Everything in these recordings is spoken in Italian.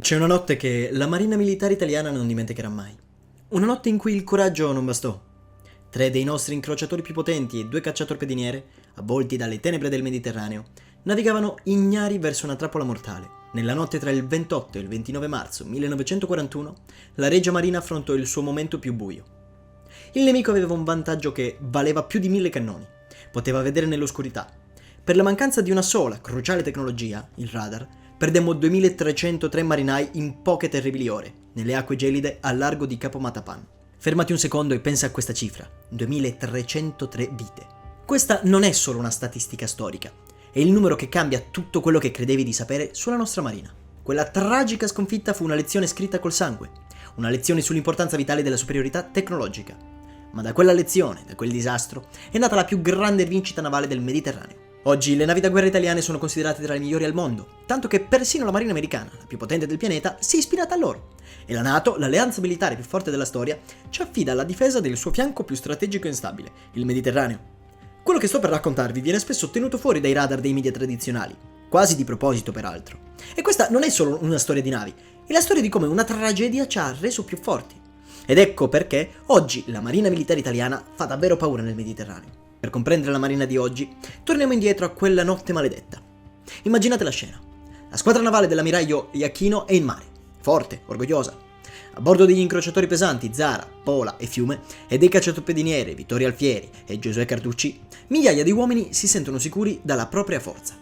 C'è una notte che la Marina Militare Italiana non dimenticherà mai. Una notte in cui il coraggio non bastò. 3 dei nostri incrociatori più potenti e 2 cacciatorpediniere, avvolti dalle tenebre del Mediterraneo, navigavano ignari verso una trappola mortale. Nella notte tra il 28 e il 29 marzo 1941, la Regia Marina affrontò il suo momento più buio. Il nemico aveva un vantaggio che valeva più di 1000 cannoni. Poteva vedere nell'oscurità. Per la mancanza di una sola, cruciale tecnologia, il radar, perdemmo 2303 marinai in poche terribili ore, nelle acque gelide al largo di Capo Matapan. Fermati un secondo e pensa a questa cifra: 2303 vite. Questa non è solo una statistica storica, è il numero che cambia tutto quello che credevi di sapere sulla nostra marina. Quella tragica sconfitta fu una lezione scritta col sangue, una lezione sull'importanza vitale della superiorità tecnologica. Ma da quella lezione, da quel disastro, è nata la più grande vincita navale del Mediterraneo. Oggi le navi da guerra italiane sono considerate tra le migliori al mondo, tanto che persino la marina americana, la più potente del pianeta, si è ispirata a loro. E la NATO, l'alleanza militare più forte della storia, ci affida alla difesa del suo fianco più strategico e instabile, il Mediterraneo. Quello che sto per raccontarvi viene spesso tenuto fuori dai radar dei media tradizionali, quasi di proposito peraltro. E questa non è solo una storia di navi, è la storia di come una tragedia ci ha reso più forti. Ed ecco perché oggi la Marina Militare Italiana fa davvero paura nel Mediterraneo. Per comprendere la marina di oggi, torniamo indietro a quella notte maledetta. Immaginate la scena. La squadra navale dell'ammiraglio Iachino è in mare, forte, orgogliosa. A bordo degli incrociatori pesanti Zara, Pola e Fiume e dei cacciatorpediniere Vittorio Alfieri e Giosuè Carducci, migliaia di uomini si sentono sicuri dalla propria forza.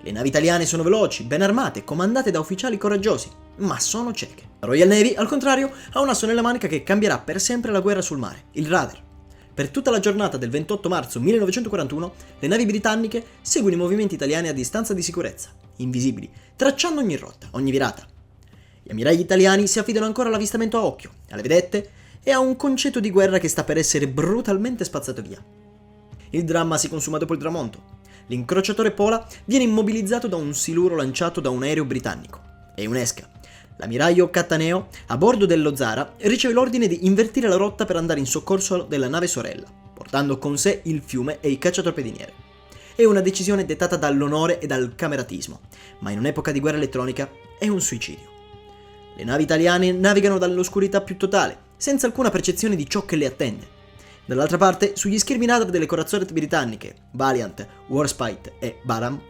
Le navi italiane sono veloci, ben armate, comandate da ufficiali coraggiosi, ma sono cieche. La Royal Navy, al contrario, ha un asso nella manica che cambierà per sempre la guerra sul mare, il radar. Per tutta la giornata del 28 marzo 1941, le navi britanniche seguono i movimenti italiani a distanza di sicurezza, invisibili, tracciando ogni rotta, ogni virata. Gli ammiragli italiani si affidano ancora all'avvistamento a occhio, alle vedette e a un concetto di guerra che sta per essere brutalmente spazzato via. Il dramma si consuma dopo il tramonto. L'incrociatore Pola viene immobilizzato da un siluro lanciato da un aereo britannico e un'esca. L'ammiraglio Cattaneo, a bordo dello Zara, riceve l'ordine di invertire la rotta per andare in soccorso della nave sorella, portando con sé il Fiume e i cacciatorpediniere. È una decisione dettata dall'onore e dal cameratismo, ma in un'epoca di guerra elettronica è un suicidio. Le navi italiane navigano dall'oscurità più totale, senza alcuna percezione di ciò che le attende. Dall'altra parte, sugli schermi radar delle corazzate britanniche, Valiant, Warspite e Baram,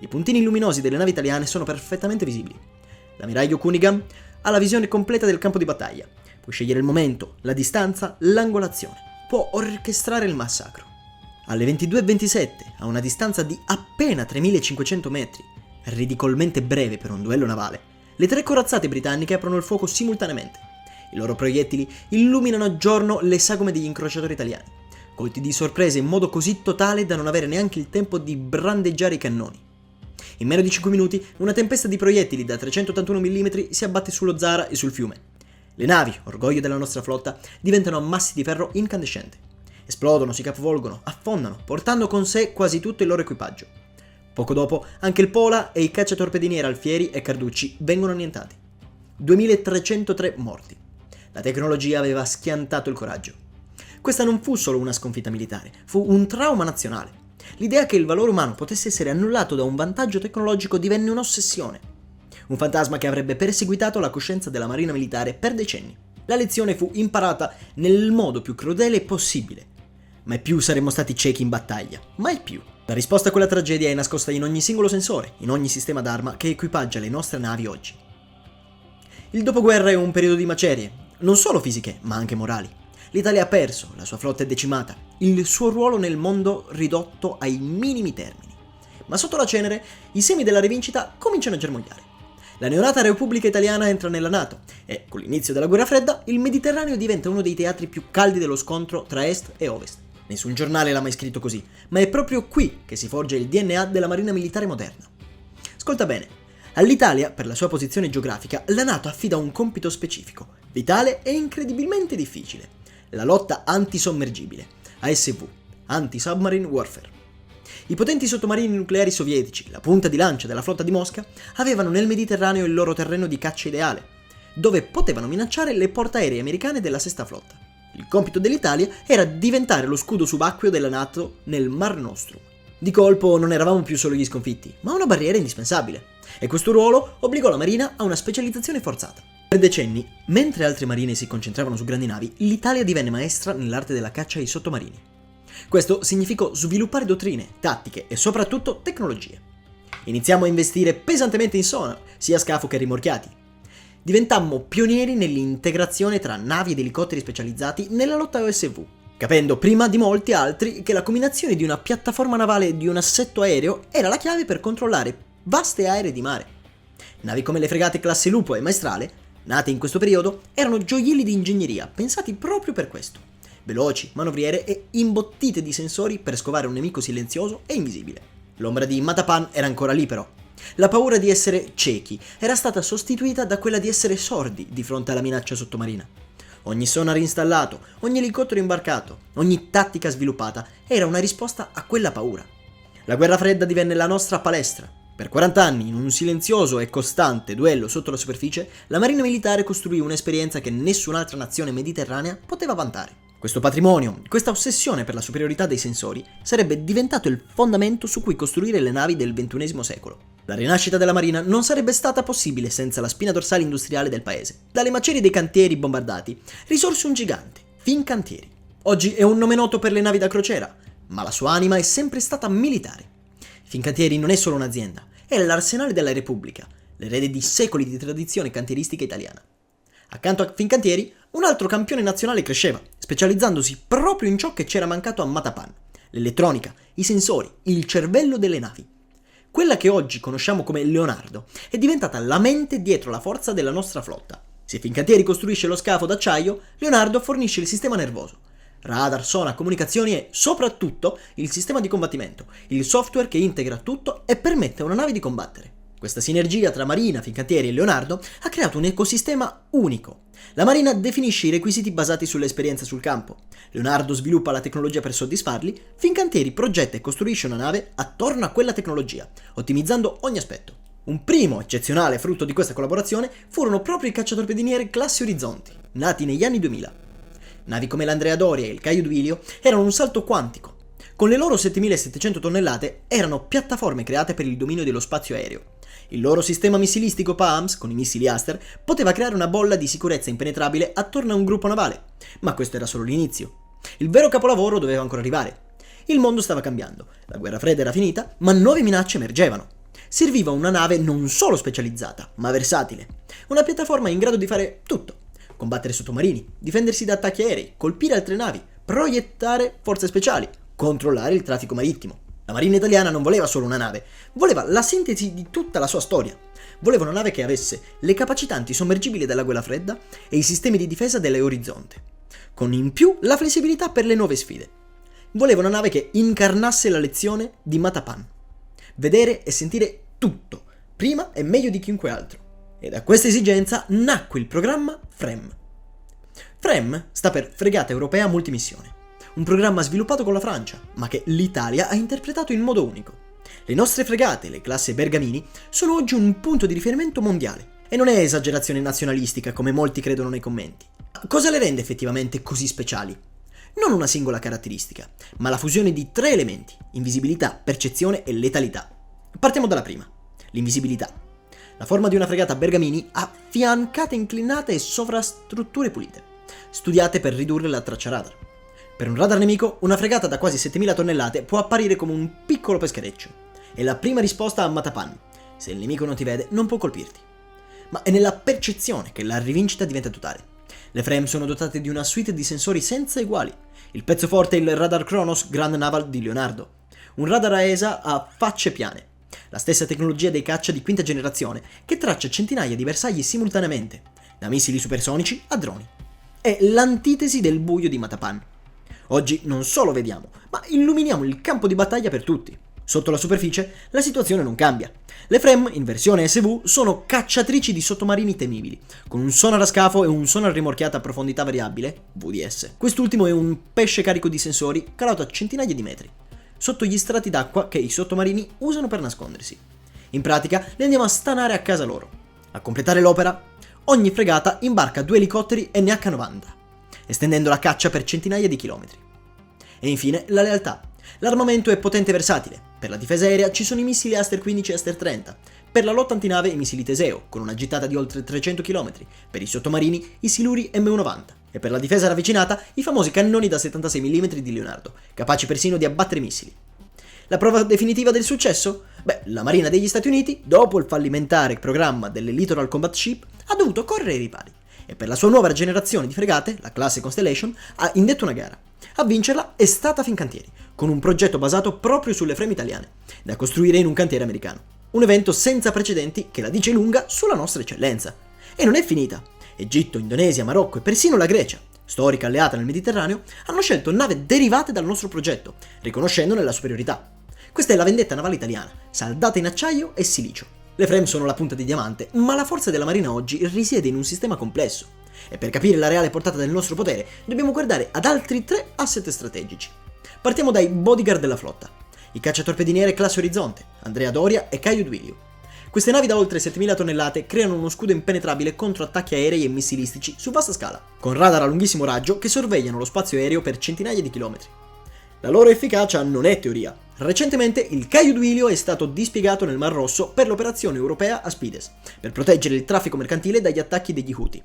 i puntini luminosi delle navi italiane sono perfettamente visibili. L'ammiraglio Cunningham ha la visione completa del campo di battaglia. Può scegliere il momento, la distanza, l'angolazione. Può orchestrare il massacro. Alle 22:27, a una distanza di appena 3500 metri, ridicolmente breve per un duello navale, le 3 corazzate britanniche aprono il fuoco simultaneamente. I loro proiettili illuminano a giorno le sagome degli incrociatori italiani, colti di sorpresa in modo così totale da non avere neanche il tempo di brandeggiare i cannoni. In meno di 5 minuti, una tempesta di proiettili da 381 mm si abbatte sullo Zara e sul Fiume. Le navi, orgoglio della nostra flotta, diventano ammassi di ferro incandescente. Esplodono, si capovolgono, affondano, portando con sé quasi tutto il loro equipaggio. Poco dopo, anche il Pola e i cacciatorpediniere Alfieri e Carducci vengono annientati. 2303 morti. La tecnologia aveva schiantato il coraggio. Questa non fu solo una sconfitta militare, fu un trauma nazionale. L'idea che il valore umano potesse essere annullato da un vantaggio tecnologico divenne un'ossessione. Un fantasma che avrebbe perseguitato la coscienza della marina militare per decenni. La lezione fu imparata nel modo più crudele possibile. Mai più saremmo stati ciechi in battaglia. Mai più. La risposta a quella tragedia è nascosta in ogni singolo sensore, in ogni sistema d'arma che equipaggia le nostre navi oggi. Il dopoguerra è un periodo di macerie, non solo fisiche, ma anche morali. L'Italia ha perso, la sua flotta è decimata, il suo ruolo nel mondo ridotto ai minimi termini. Ma sotto la cenere, i semi della rivincita cominciano a germogliare. La neonata Repubblica Italiana entra nella NATO e, con l'inizio della Guerra Fredda, il Mediterraneo diventa uno dei teatri più caldi dello scontro tra Est e Ovest. Nessun giornale l'ha mai scritto così, ma è proprio qui che si forgia il DNA della marina militare moderna. Ascolta bene, all'Italia, per la sua posizione geografica, la NATO affida un compito specifico, vitale e incredibilmente difficile: la lotta antisommergibile, ASV, Anti-Submarine Warfare. I potenti sottomarini nucleari sovietici, la punta di lancia della flotta di Mosca, avevano nel Mediterraneo il loro terreno di caccia ideale, dove potevano minacciare le portaerei americane della Sesta Flotta. Il compito dell'Italia era diventare lo scudo subacqueo della NATO nel Mar Nostrum. Di colpo non eravamo più solo gli sconfitti, ma una barriera indispensabile. E questo ruolo obbligò la Marina a una specializzazione forzata. Per decenni, mentre altre marine si concentravano su grandi navi, l'Italia divenne maestra nell'arte della caccia ai sottomarini. Questo significò sviluppare dottrine, tattiche e soprattutto tecnologie. Iniziamo a investire pesantemente in sonar, sia scafo che rimorchiati. Diventammo pionieri nell'integrazione tra navi ed elicotteri specializzati nella lotta OSV, capendo prima di molti altri che la combinazione di una piattaforma navale e di un assetto aereo era la chiave per controllare vaste aree di mare. Navi come le fregate classe Lupo e Maestrale, nate in questo periodo, erano gioielli di ingegneria pensati proprio per questo. Veloci, manovriere e imbottite di sensori per scovare un nemico silenzioso e invisibile. L'ombra di Matapan era ancora lì però. La paura di essere ciechi era stata sostituita da quella di essere sordi di fronte alla minaccia sottomarina. Ogni sonar installato, ogni elicottero imbarcato, ogni tattica sviluppata era una risposta a quella paura. La guerra fredda divenne la nostra palestra. Per 40 anni, in un silenzioso e costante duello sotto la superficie, la Marina Militare costruì un'esperienza che nessun'altra nazione mediterranea poteva vantare. Questo patrimonio, questa ossessione per la superiorità dei sensori, sarebbe diventato il fondamento su cui costruire le navi del XXI secolo. La rinascita della Marina non sarebbe stata possibile senza la spina dorsale industriale del paese. Dalle macerie dei cantieri bombardati risorse un gigante, Fincantieri. Oggi è un nome noto per le navi da crociera, ma la sua anima è sempre stata militare. Fincantieri non è solo un'azienda, è l'arsenale della Repubblica, l'erede di secoli di tradizione cantieristica italiana. Accanto a Fincantieri, un altro campione nazionale cresceva, specializzandosi proprio in ciò che c'era mancato a Matapan: l'elettronica, i sensori, il cervello delle navi. Quella che oggi conosciamo come Leonardo è diventata la mente dietro la forza della nostra flotta. Se Fincantieri costruisce lo scafo d'acciaio, Leonardo fornisce il sistema nervoso. Radar, sonar, comunicazioni e, soprattutto, il sistema di combattimento, il software che integra tutto e permette a una nave di combattere. Questa sinergia tra Marina, Fincantieri e Leonardo ha creato un ecosistema unico. La Marina definisce i requisiti basati sull'esperienza sul campo. Leonardo sviluppa la tecnologia per soddisfarli, Fincantieri progetta e costruisce una nave attorno a quella tecnologia, ottimizzando ogni aspetto. Un primo eccezionale frutto di questa collaborazione furono proprio i cacciatorpediniere classe Orizzonti, nati negli anni 2000. Navi come l'Andrea Doria e il Caio Duilio erano un salto quantico. Con le loro 7.700 tonnellate erano piattaforme create per il dominio dello spazio aereo. Il loro sistema missilistico PAAMS, con i missili Aster, poteva creare una bolla di sicurezza impenetrabile attorno a un gruppo navale. Ma questo era solo l'inizio. Il vero capolavoro doveva ancora arrivare. Il mondo stava cambiando, la guerra fredda era finita, ma nuove minacce emergevano. Serviva una nave non solo specializzata, ma versatile. Una piattaforma in grado di fare tutto. Combattere sottomarini, difendersi da attacchi aerei, colpire altre navi, proiettare forze speciali, controllare il traffico marittimo. La Marina italiana non voleva solo una nave, voleva la sintesi di tutta la sua storia. Voleva una nave che avesse le capacità antisommergibili della guerra fredda e i sistemi di difesa delle Orizzonte, con in più la flessibilità per le nuove sfide. Voleva una nave che incarnasse la lezione di Matapan: vedere e sentire tutto, prima e meglio di chiunque altro. E da questa esigenza nacque il programma FREMM. FREMM sta per Fregata Europea Multimissione, un programma sviluppato con la Francia, ma che l'Italia ha interpretato in modo unico. Le nostre fregate, le classi Bergamini, sono oggi un punto di riferimento mondiale. E non è esagerazione nazionalistica come molti credono nei commenti. Cosa le rende effettivamente così speciali? Non una singola caratteristica, ma la fusione di 3 elementi: invisibilità, percezione e letalità. Partiamo dalla prima, l'invisibilità. La forma di una fregata Bergamini ha fiancate inclinate e sovrastrutture pulite, studiate per ridurre la traccia radar. Per un radar nemico, una fregata da quasi 7.000 tonnellate può apparire come un piccolo peschereccio. È la prima risposta a Matapan: se il nemico non ti vede, non può colpirti. Ma è nella percezione che la rivincita diventa totale. Le FREMM sono dotate di una suite di sensori senza eguali. Il pezzo forte è il radar Kronos Grand Naval di Leonardo, un radar AESA a facce piane. La stessa tecnologia dei caccia di quinta generazione che traccia centinaia di bersagli simultaneamente, da missili supersonici a droni. È l'antitesi del buio di Matapan. Oggi non solo vediamo, ma illuminiamo il campo di battaglia per tutti. Sotto la superficie la situazione non cambia. Le FREMM, in versione SV, sono cacciatrici di sottomarini temibili, con un sonar a scafo e un sonar rimorchiato a profondità variabile, VDS. Quest'ultimo è un pesce carico di sensori calato a centinaia di metri, sotto gli strati d'acqua che i sottomarini usano per nascondersi. In pratica li andiamo a stanare a casa loro. A completare l'opera, ogni fregata imbarca 2 elicotteri NH-90, estendendo la caccia per centinaia di chilometri. E infine la lealtà. L'armamento è potente e versatile. Per la difesa aerea ci sono i missili Aster 15 e Aster 30. per la lotta antinave i missili Teseo, con una gittata di oltre 300 km, per i sottomarini i Siluri MU-90 e per la difesa ravvicinata i famosi cannoni da 76 mm di Leonardo, capaci persino di abbattere missili. La prova definitiva del successo? Beh, la Marina degli Stati Uniti, dopo il fallimentare programma delle Littoral Combat Ship, ha dovuto correre ai ripari e per la sua nuova generazione di fregate, la classe Constellation, ha indetto una gara. A vincerla è stata Fincantieri, con un progetto basato proprio sulle frame italiane, da costruire in un cantiere americano. Un evento senza precedenti che la dice lunga sulla nostra eccellenza. E non è finita. Egitto, Indonesia, Marocco e persino la Grecia, storica alleata nel Mediterraneo, hanno scelto navi derivate dal nostro progetto, riconoscendone la superiorità. Questa è la vendetta navale italiana, saldata in acciaio e silicio. Le frame sono la punta di diamante, ma la forza della Marina oggi risiede in un sistema complesso. E per capire la reale portata del nostro potere, dobbiamo guardare ad altri 3 asset strategici. Partiamo dai bodyguard della flotta, i cacciatorpediniere classe Orizzonte, Andrea Doria e Caio Duilio. Queste navi da oltre 7000 tonnellate creano uno scudo impenetrabile contro attacchi aerei e missilistici su vasta scala, con radar a lunghissimo raggio che sorvegliano lo spazio aereo per centinaia di chilometri. La loro efficacia non è teoria. Recentemente il Caio Duilio è stato dispiegato nel Mar Rosso per l'operazione europea Aspides, per proteggere il traffico mercantile dagli attacchi degli Houthi.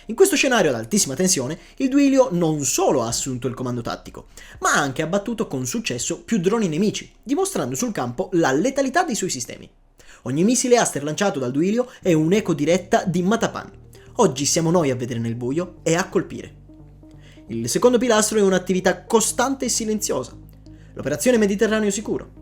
In questo scenario ad altissima tensione, il Duilio non solo ha assunto il comando tattico, ma ha anche abbattuto con successo più droni nemici, dimostrando sul campo la letalità dei suoi sistemi. Ogni missile Aster lanciato dal Duilio è un'eco diretta di Matapan. Oggi siamo noi a vedere nel buio e a colpire. Il secondo pilastro è un'attività costante e silenziosa, l'operazione Mediterraneo Sicuro.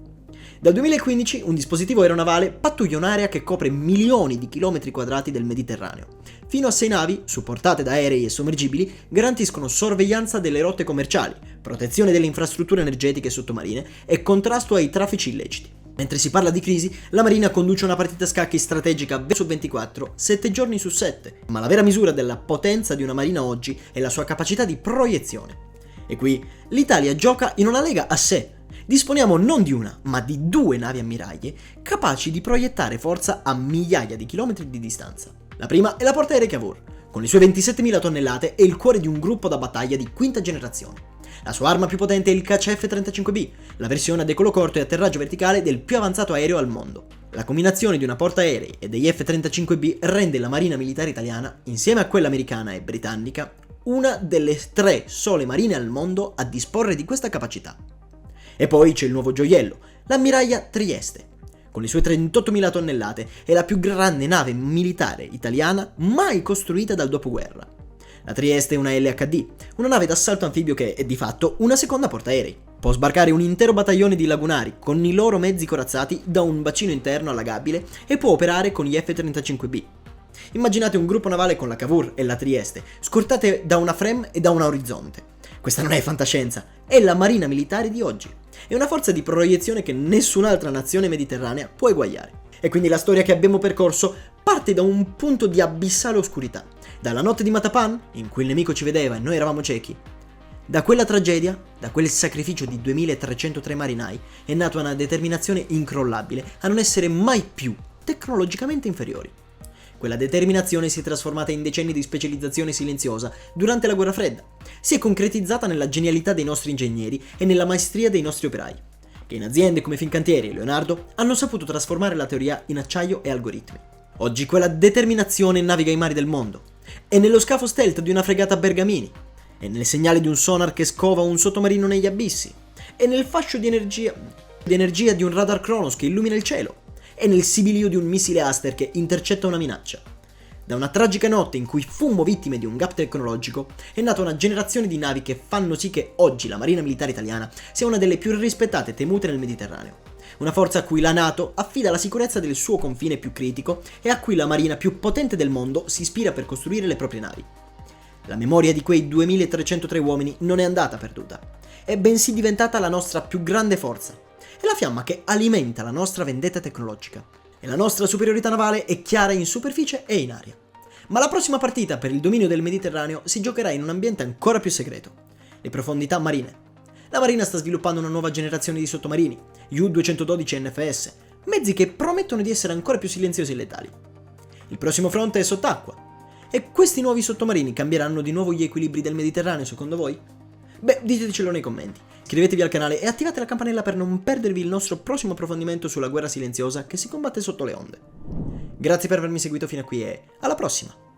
Dal 2015 un dispositivo aeronavale pattuglia un'area che copre milioni di chilometri quadrati del Mediterraneo. Fino a 6 navi, supportate da aerei e sommergibili, garantiscono sorveglianza delle rotte commerciali, protezione delle infrastrutture energetiche sottomarine e contrasto ai traffici illeciti. Mentre si parla di crisi, la Marina conduce una partita a scacchi strategica 20 su 24, 7 giorni su 7, ma la vera misura della potenza di una Marina oggi è la sua capacità di proiezione. E qui l'Italia gioca in una lega a sé. Disponiamo non di una, ma di 2 navi ammiraglie capaci di proiettare forza a migliaia di chilometri di distanza. La prima è la portaerei Cavour, con le sue 27.000 tonnellate e il cuore di un gruppo da battaglia di quinta generazione. La sua arma più potente è il caccia F-35B, la versione a decollo corto e atterraggio verticale del più avanzato aereo al mondo. La combinazione di una portaerei e degli F-35B rende la Marina Militare Italiana, insieme a quella americana e britannica, una delle 3 sole marine al mondo a disporre di questa capacità. E poi c'è il nuovo gioiello, l'ammiraglia Trieste. Con le sue 38.000 tonnellate è la più grande nave militare italiana mai costruita dal dopoguerra. La Trieste è una LHD, una nave d'assalto anfibio che è di fatto una seconda portaerei. Può sbarcare un intero battaglione di lagunari con i loro mezzi corazzati da un bacino interno allagabile e può operare con gli F-35B. Immaginate un gruppo navale con la Cavour e la Trieste, scortate da una Frame e da una Orizzonte. Questa non è fantascienza, è la Marina Militare di oggi. È una forza di proiezione che nessun'altra nazione mediterranea può eguagliare. E quindi la storia che abbiamo percorso parte da un punto di abissale oscurità. Dalla notte di Matapan, in cui il nemico ci vedeva e noi eravamo ciechi. Da quella tragedia, da quel sacrificio di 2303 marinai, è nata una determinazione incrollabile a non essere mai più tecnologicamente inferiori. Quella determinazione si è trasformata in decenni di specializzazione silenziosa durante la guerra fredda. Si è concretizzata nella genialità dei nostri ingegneri e nella maestria dei nostri operai, che in aziende come Fincantieri e Leonardo hanno saputo trasformare la teoria in acciaio e algoritmi. Oggi quella determinazione naviga i mari del mondo. È nello scafo stealth di una fregata Bergamini, è nel segnale di un sonar che scova un sottomarino negli abissi, è nel fascio di energia di un radar Kronos che illumina il cielo, è nel sibilio di un missile Aster che intercetta una minaccia. Da una tragica notte in cui fummo vittime di un gap tecnologico, è nata una generazione di navi che fanno sì che oggi la Marina Militare Italiana sia una delle più rispettate e temute nel Mediterraneo. Una forza a cui la NATO affida la sicurezza del suo confine più critico e a cui la marina più potente del mondo si ispira per costruire le proprie navi. La memoria di quei 2303 uomini non è andata perduta, è bensì diventata la nostra più grande forza. È la fiamma che alimenta la nostra vendetta tecnologica. E la nostra superiorità navale è chiara in superficie e in aria. Ma la prossima partita per il dominio del Mediterraneo si giocherà in un ambiente ancora più segreto: le profondità marine. La Marina sta sviluppando una nuova generazione di sottomarini, gli U-212 NFS, mezzi che promettono di essere ancora più silenziosi e letali. Il prossimo fronte è sott'acqua. E questi nuovi sottomarini cambieranno di nuovo gli equilibri del Mediterraneo, secondo voi? Beh, ditecelo nei commenti. Iscrivetevi al canale e attivate la campanella per non perdervi il nostro prossimo approfondimento sulla guerra silenziosa che si combatte sotto le onde. Grazie per avermi seguito fino a qui e alla prossima!